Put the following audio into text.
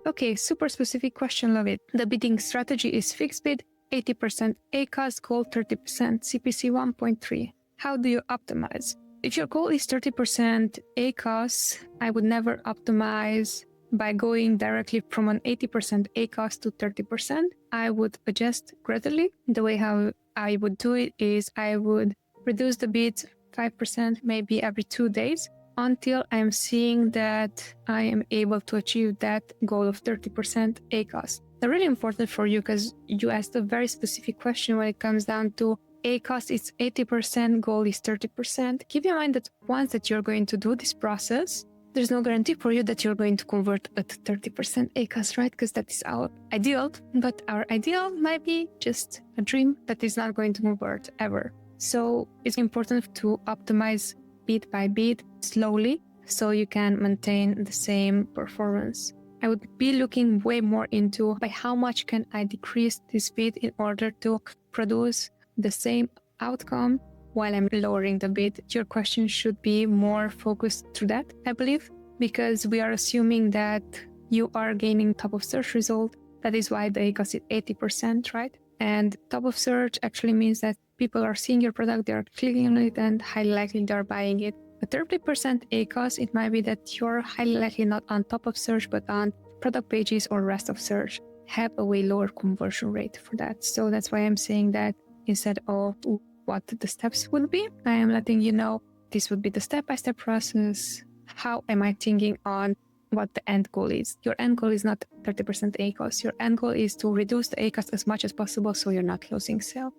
Okay, super specific question, love it. The bidding strategy is fixed bid, 80% ACOS, goal 30%, CPC 1.3. How do you optimize? If your goal is 30% ACOS, I would never optimize by going directly from an 80% ACOS to 30%. I would adjust gradually. The way how I would do it is I would reduce the bid 5% maybe every 2 days until I'm seeing that I am able to achieve that goal of 30% ACOS. They're really important for you because you asked a very specific question when it comes down to ACOS is 80%, goal is 30%. Keep in mind that once that you're going to do this process, there's no guarantee for you that you're going to convert at 30% ACOS, right? Because that is our ideal, but our ideal might be just a dream that is not going to convert ever. So it's important to optimize bid by bid slowly so you can maintain the same performance. I would be looking way more into by how much can I decrease this bid in order to produce the same outcome while I'm lowering the bid. Your question should be more focused to that, I believe, because we are assuming that you are gaining top of search result. That is why the ACOS is 80%, right? And top of search actually means that people are seeing your product, they are clicking on it, and highly likely they are buying it. A 30% ACOS, it might be that you're highly likely not on top of search, but on product pages or rest of search. Have a way lower conversion rate for that. So that's why I'm saying that instead of what the steps would be, I am letting you know this would be the step-by-step process. How am I thinking on what the end goal is? Your end goal is not 30% ACOS. Your end goal is to reduce the ACOS as much as possible so you're not losing sale.